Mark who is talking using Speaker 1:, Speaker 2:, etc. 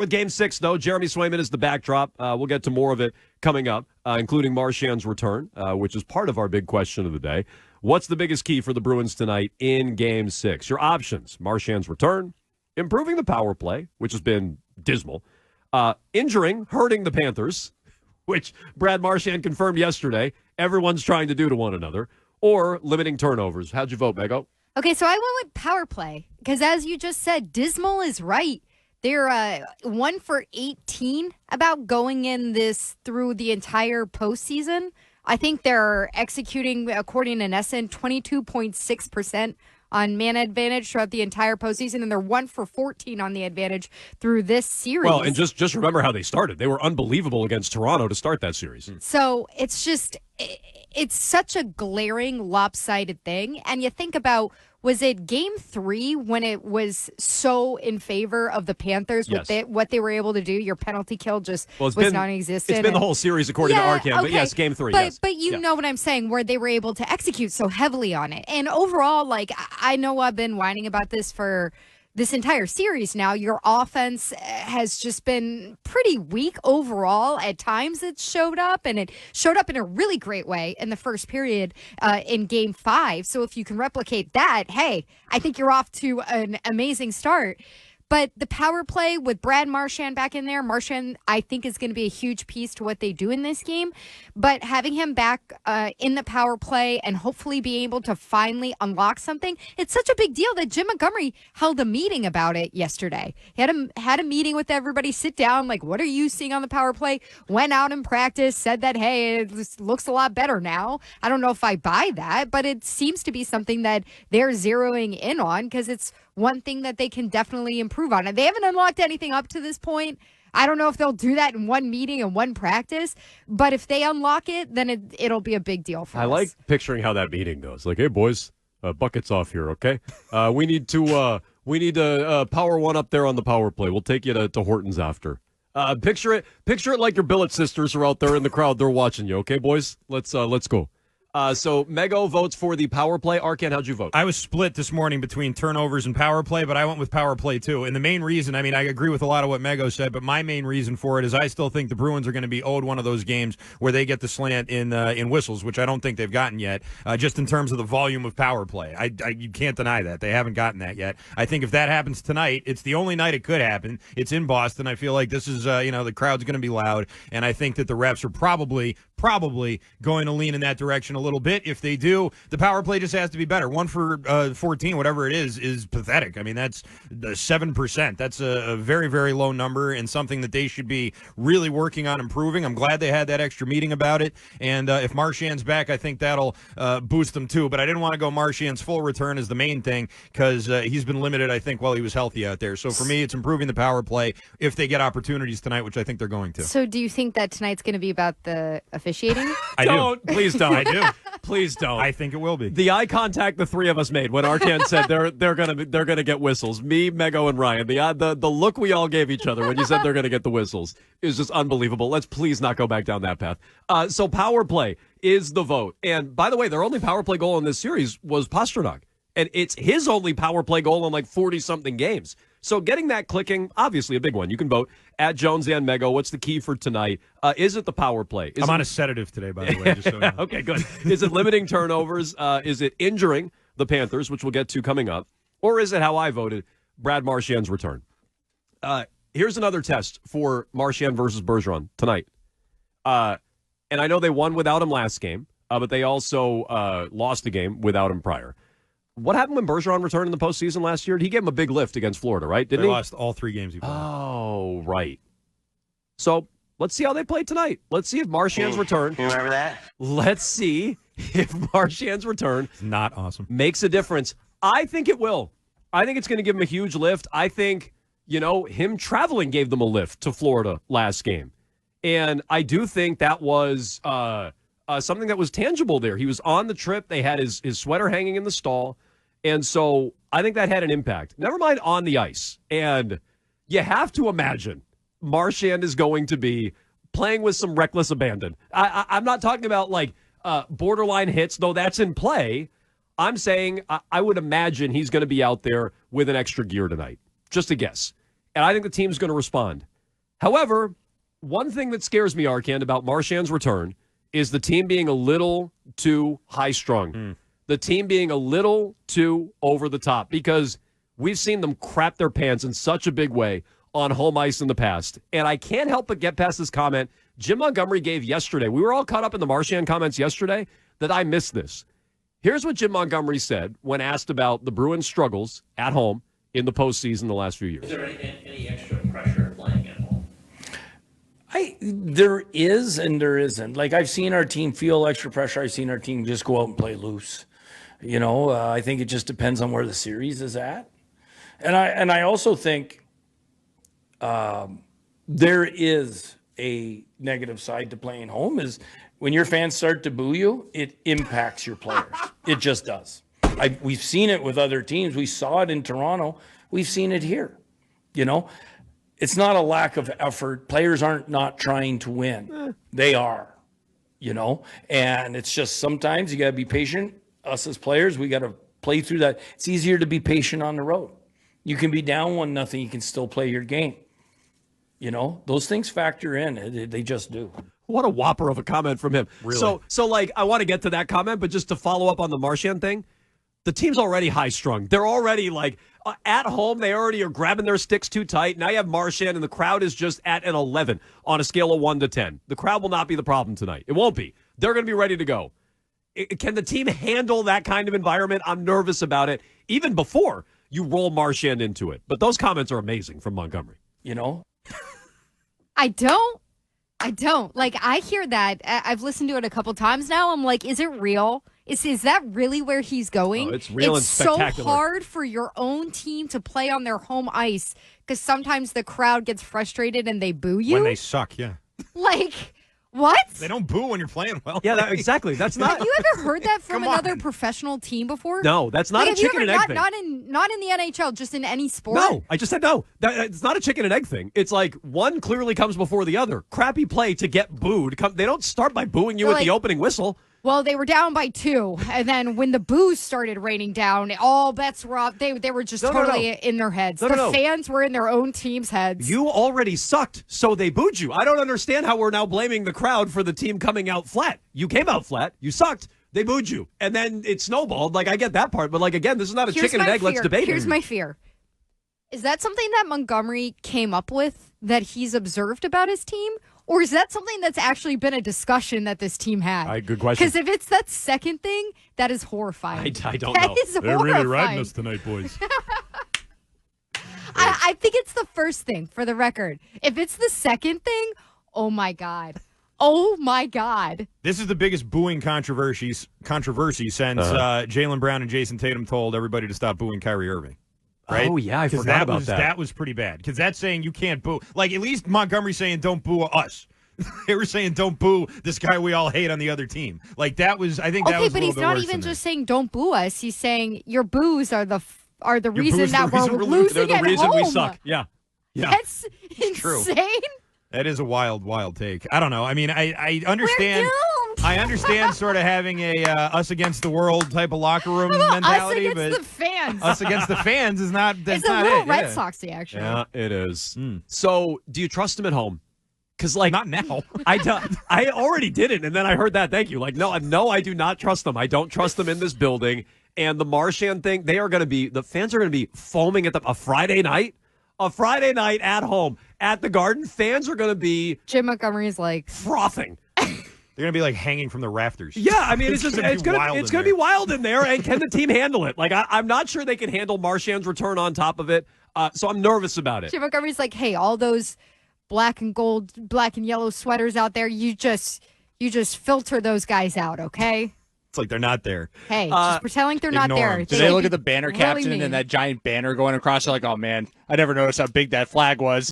Speaker 1: With Game 6, though, Jeremy Swayman is the backdrop. We'll get to more of it coming up, including Marchand's return, which is part of our big question of the day. What's the biggest key for the Bruins tonight in Game 6? Your options: Marchand's return, improving the power play, which has been dismal, hurting the Panthers, which Brad Marchand confirmed yesterday everyone's trying to do to one another, or limiting turnovers. How'd you vote, Mego?
Speaker 2: Okay, so I went with power play because, as you just said, dismal is right. They're 1 for 18 about going in this through the entire postseason. I think they're executing, according to NESN, 22.6% on man advantage throughout the entire postseason, and they're 1 for 14 on the advantage through this series.
Speaker 1: Well, and just remember how they started. They were unbelievable against Toronto to start that series.
Speaker 2: So it's just, it's such a glaring, lopsided thing. And you think about, was it Game 3 when it was so in favor of the Panthers with what they were able to do? Your penalty kill just was non-existent.
Speaker 1: It's been the whole series according to Arcan,
Speaker 2: okay.
Speaker 1: But yes, Game 3.
Speaker 2: But you know what I'm saying, where they were able to execute so heavily on it. And overall, like, I know I've been whining about this for this entire series now. Your offense has just been pretty weak overall. At times it showed up, and it showed up in a really great way in the first period in Game 5. So if you can replicate that, hey, I think you're off to an amazing start. But the power play with Brad Marchand back in there, Marchand, I think, is going to be a huge piece to what they do in this game. But having him back in the power play and hopefully be able to finally unlock something, it's such a big deal that Jim Montgomery held a meeting about it yesterday. He had a meeting with everybody, sit down, like, what are you seeing on the power play? Went out in practice, said that, hey, it looks a lot better now. I don't know if I buy that, but it seems to be something that they're zeroing in on because it's one thing that they can definitely improve on. And they haven't unlocked anything up to this point. I don't know if they'll do that in one meeting and one practice, but if they unlock it, then it'll be a big deal for us.
Speaker 1: I like picturing how that meeting goes. Like, hey, boys, buckets off here, okay? We need to power one up there on the power play. We'll take you to Hortons after. Picture it like your billet sisters are out there in the crowd. They're watching you, okay, boys? Let's go. So Mego votes for the power play. Arcan, how'd you vote?
Speaker 3: I was split this morning between turnovers and power play, but I went with power play too. And the main reason, I mean, I agree with a lot of what Mego said, but my main reason for it is I still think the Bruins are going to be owed one of those games where they get the slant in whistles, which I don't think they've gotten yet, just in terms of the volume of power play. You can't deny that. They haven't gotten that yet. I think if that happens tonight, it's the only night it could happen. It's in Boston. I feel like this is, the crowd's going to be loud, and I think that the refs are probably going to lean in that direction a little bit. If they do, the power play just has to be better. 1 for 14, whatever it is pathetic. I mean, that's 7%. That's a very, very low number and something that they should be really working on improving. I'm glad they had that extra meeting about it. And if Marchand's back, I think that'll boost them too. But I didn't want to go Marchand's full return as the main thing because he's been limited, I think, while he was healthy out there. So for me, it's improving the power play if they get opportunities tonight, which I think they're going to.
Speaker 2: So do you think that tonight's going to be about the officiating?
Speaker 1: Please don't.
Speaker 3: I do.
Speaker 1: Please don't.
Speaker 3: I think it will be.
Speaker 1: The eye contact the three of us made when Arcan said they're gonna get whistles. Me, Mego, and Ryan. The look we all gave each other when you said they're gonna get the whistles is just unbelievable. Let's please not go back down that path. So power play is the vote. And by the way, their only power play goal in this series was Pastrnak, and it's his only power play goal in like 40-something games. So getting that clicking, obviously a big one. You can vote at Jones and Mego. What's the key for tonight? Is it the power play?
Speaker 3: I'm on a sedative today, by the way. Just so you know.
Speaker 1: Okay, good. Is it limiting turnovers? Is it injuring the Panthers, which we'll get to coming up? Or is it how I voted, Brad Marchand's return? Here's another test for Marchand versus Bergeron tonight. And I know they won without him last game, but they also lost the game without him prior. What happened when Bergeron returned in the postseason last year? He gave him a big lift against Florida, right? Didn't he?
Speaker 3: They lost all 3 games he played.
Speaker 1: Oh, right. So let's see how they play tonight. Let's see if Marchand's return.
Speaker 4: You remember that?
Speaker 1: Let's see if Marchand's return
Speaker 3: It's not awesome.
Speaker 1: makes a difference. I think it will. I think it's going to give him a huge lift. I think, him traveling gave them a lift to Florida last game. And I do think that was something that was tangible there. He was on the trip. They had his sweater hanging in the stall. And so I think that had an impact. Never mind on the ice. And you have to imagine Marchand is going to be playing with some reckless abandon. I'm not talking about like borderline hits, though that's in play. I'm saying I would imagine he's going to be out there with an extra gear tonight. Just a guess. And I think the team's going to respond. However, one thing that scares me, Arcand, about Marchand's return is the team being a little too high-strung. The team being a little too over the top, because we've seen them crap their pants in such a big way on home ice in the past. And I can't help but get past this comment Jim Montgomery gave yesterday. We were all caught up in the Marchand comments yesterday that I missed this. Here's what Jim Montgomery said when asked about the Bruins' struggles at home in the postseason the last few years.
Speaker 4: Is there any extra pressure playing at home?
Speaker 5: There is and there isn't. Like, I've seen our team feel extra pressure. I've seen our team just go out and play loose. I think it just depends on where the series is at. And I also think there is a negative side to playing home is when your fans start to boo you, it impacts your players. It just does. We've seen it with other teams. We saw it in Toronto. We've seen it here. It's not a lack of effort. Players aren't not trying to win. They are, and it's just sometimes you got to be patient. Us as players, we got to play through that. It's easier to be patient on the road. You can be down 1-0. You can still play your game. Those things factor in. They just do.
Speaker 1: What a whopper of a comment from him.
Speaker 3: Really?
Speaker 1: So like, I want to get to that comment, but just to follow up on the Marchand thing, the team's already high-strung. They're already, at home, they already are grabbing their sticks too tight. Now you have Marchand, and the crowd is just at an 11 on a scale of 1 to 10. The crowd will not be the problem tonight. It won't be. They're going to be ready to go. Can the team handle that kind of environment? I'm nervous about it, even before you roll Marchand into it. But those comments are amazing from Montgomery.
Speaker 2: I don't. I hear that. I've listened to it a couple times now. I'm like, is it real? Is that really where he's going?
Speaker 1: Oh, it's real and spectacular.
Speaker 2: It's so hard for your own team to play on their home ice because sometimes the crowd gets frustrated and they boo you.
Speaker 3: When they suck, yeah.
Speaker 2: What?
Speaker 3: They don't boo when you're playing well.
Speaker 1: Yeah, exactly. That's not.
Speaker 2: Have you ever heard that from another professional team before?
Speaker 1: No, that's not a chicken and egg thing.
Speaker 2: Not in the NHL, just in any sport.
Speaker 1: No, I just said no. It's not a chicken and egg thing. It's like one clearly comes before the other. Crappy play to get booed. They don't start by booing you at the opening whistle.
Speaker 2: Well, they were down by 2, and then when the boos started raining down, all bets were up. They were just totally in their heads. The fans were in their own team's heads.
Speaker 1: You already sucked, so they booed you. I don't understand how we're now blaming the crowd for the team coming out flat. You came out flat. You sucked. They booed you. And then it snowballed. I get that part. But, again, this is not a chicken and egg. Let's debate it.
Speaker 2: Here's my fear. Is that something that Montgomery came up with that he's observed about his team? Or is that something that's actually been a discussion that this team had?
Speaker 1: Good question.
Speaker 2: Because if it's that second thing, that is horrifying.
Speaker 1: I don't know.
Speaker 2: That is horrifying.
Speaker 3: They're really riding us tonight, boys.
Speaker 2: I think it's the first thing, for the record. If it's the second thing, oh, my God. Oh, my God.
Speaker 3: This is the biggest booing controversy since Jaylen Brown and Jason Tatum told everybody to stop booing Kyrie Irving. Right?
Speaker 1: Oh, yeah, I forgot about that.
Speaker 3: That was pretty bad, because that's saying you can't boo. At least Montgomery's saying don't boo us. They were saying don't boo this guy we all hate on the other team. I think that was
Speaker 2: okay, but he's not even just saying don't boo us. He's saying your boos are the reason that we're losing
Speaker 1: They're the reason
Speaker 2: at home.
Speaker 1: we suck. Yeah.
Speaker 2: That's insane.
Speaker 3: True. That is a wild, wild take. I don't know. I mean, I understand. I understand sort of having a us against the world type of locker room mentality,
Speaker 2: us against
Speaker 3: but
Speaker 2: the fans.
Speaker 3: Us against the fans is not. That's
Speaker 2: it's
Speaker 3: not
Speaker 2: a little
Speaker 3: it.
Speaker 2: Red Soxy, actually.
Speaker 1: Yeah, it is. So, do you trust him at home? Because
Speaker 3: not now.
Speaker 1: I already did it, and then I heard that. Thank you. No, I do not trust them. I don't trust them in this building. And the Marchand thing, the fans are going to be foaming at a Friday night at home at the Garden. Fans are going to be
Speaker 2: Jim Montgomery's
Speaker 1: frothing.
Speaker 3: They're going to be hanging from the rafters.
Speaker 1: Yeah, I mean, it's going to be wild in there. And can the team handle it? I'm not sure they can handle Marchand's return on top of it. So I'm nervous about it.
Speaker 2: Jim Montgomery's hey, all those black and yellow sweaters out there, you just filter those guys out, okay?
Speaker 3: It's like they're not there.
Speaker 2: Hey, just pretending they're not there.
Speaker 6: Did they look at the banner captain and that giant banner going across? They're like, oh man, I never noticed how big that flag was.